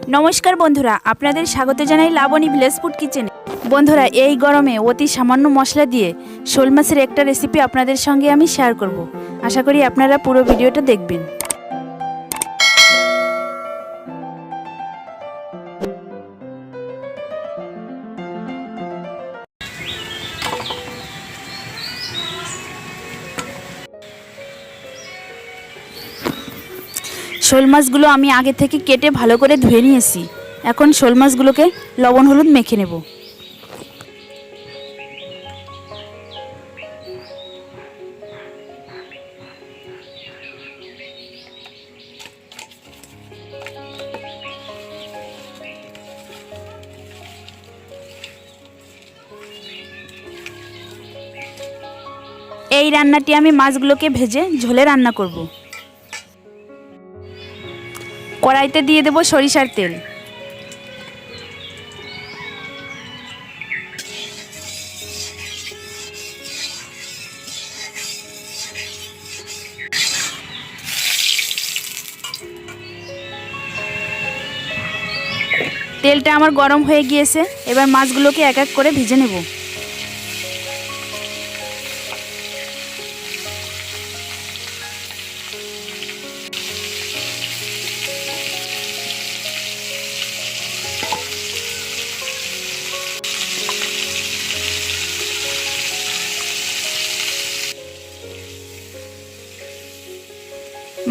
नमस्कार बंधुरा आपनादेर स्वागत जानाई लाबनी ভিলেজ ফুড किचेने। बंधुरा এই গরমে অতি সামান্য মশলা দিয়ে শোল মাছের একটা রেসিপি আপনাদের সঙ্গে আমি শেয়ার করব। আশা করি আপনারা পুরো ভিডিওটা দেখবেন। শোল মাছগুলো আমি আগে থেকে কেটে ভালো করে ধুয়ে নিয়েছি। এখন শোল মাছগুলোকে লবণ হলুদ মেখে নেব। এই রান্নাটি আমি মাছগুলোকে ভেজে ঝোলে রান্না করব। কড়াইতে দিয়ে দেব সরিষার তেল। তেলটা আমার গরম হয়ে গিয়েছে, এবার মাছগুলোকে এক এক করে ভেজে নেব।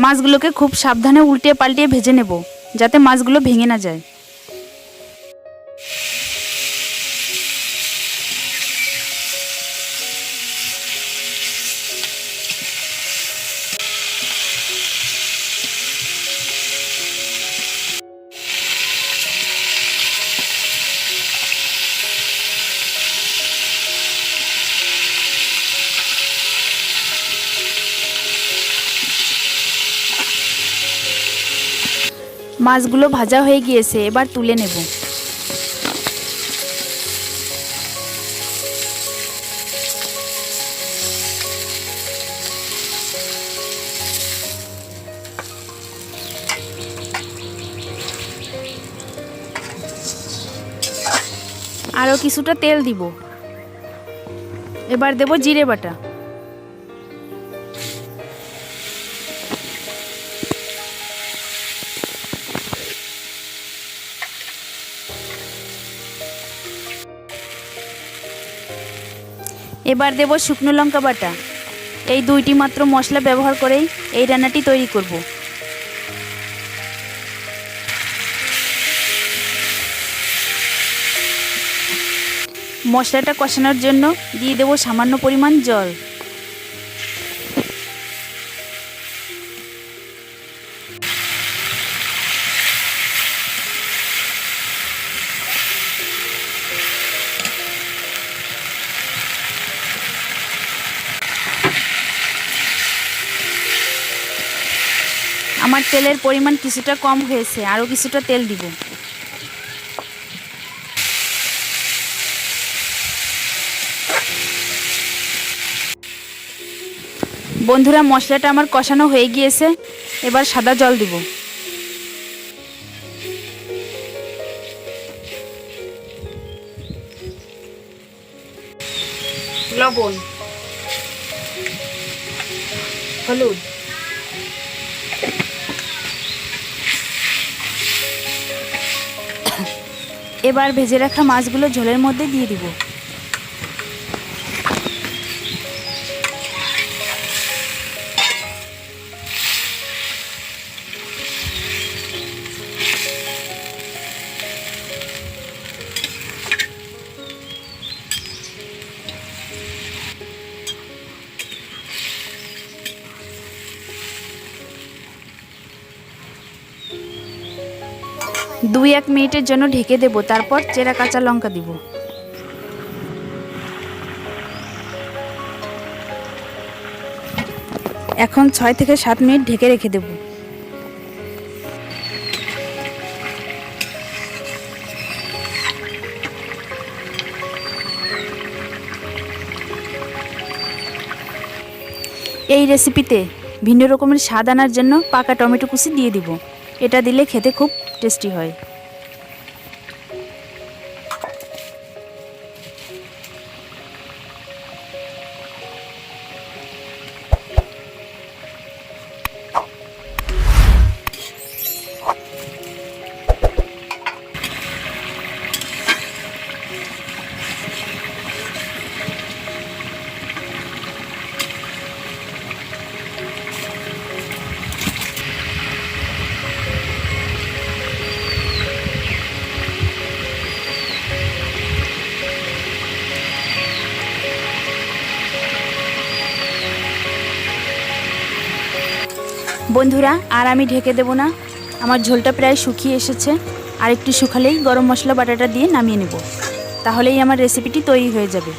মাছগুলোকে খুব সাবধানে উল্টিয়ে পাল্টিয়ে ভেজে নেব, যাতে মাছগুলো ভেঙে না যায়। মাছগুলো ভাজা হয়ে গিয়েছে, এবার তুলে নেব। আরো কিছুটা তেল দিব। এবার দেব জিরে বাটা। এবার দেব শুকনো লঙ্কা বাটা। এই দুইটি মাত্র মশলা ব্যবহার করেই এই রান্নাটি তৈরি করব। মশলাটা কষানোর জন্য দিয়ে দেব সামান্য পরিমাণ জল। আমার তেলের পরিমাণ কিছুটা কম হয়েছে, আরও কিছুটা তেল দিব। বন্ধুরা, মশলাটা আমার কষানো হয়ে গিয়েছে, এবার সাদা জল দিব। লবণ, হলুদ, এবার ভেজে রাখা মাছগুলো ঝোলের মধ্যে দিয়ে দিব। দুই এক মিনিটের জন্য ঢেকে দেব, তারপর চেরা কাঁচা লঙ্কা দিব। এখন 6 থেকে 7 মিনিট ঢেকে রেখে দেব। এই রেসিপিতে ভিন্ন রকমের স্বাদ আনার জন্য পাকা টমেটো কুচি দিয়ে দিব। এটা দিলে খেতে খুব টেস্টি হয়। বন্ধুরা আর আমি ঢেকে দেব না, আমার ঝোলটা প্রায় শুকিয়ে এসেছে। আর একটু শুকালেই গরম মশলা বাটাটা দিয়ে নামিয়ে নেব, তাহলেই আমার রেসিপিটি তৈরি হয়ে যাবে।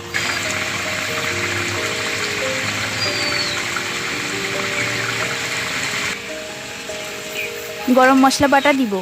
গরম মশলা বাটা দিব।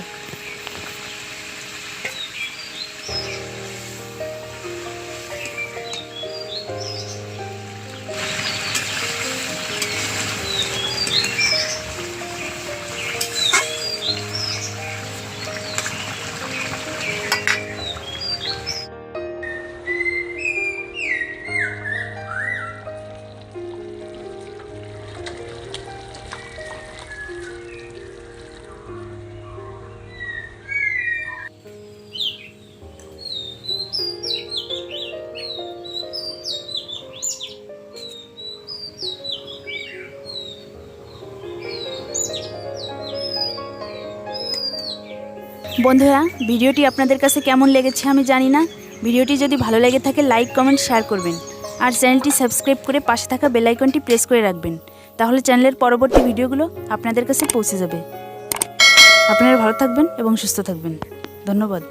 বন্ধুরা ভিডিওটি আপনাদের কাছে কেমন লেগেছে আমি জানি না। ভিডিওটি যদি ভালো লেগে থাকে লাইক কমেন্ট শেয়ার করবেন, আর চ্যানেলটি সাবস্ক্রাইব করে পাশে থাকা বেল আইকনটি প্রেস করে রাখবেন, তাহলে চ্যানেলের পরবর্তী ভিডিওগুলো আপনাদের কাছে পৌঁছে যাবে। আপনারা ভালো থাকবেন এবং সুস্থ থাকবেন। ধন্যবাদ।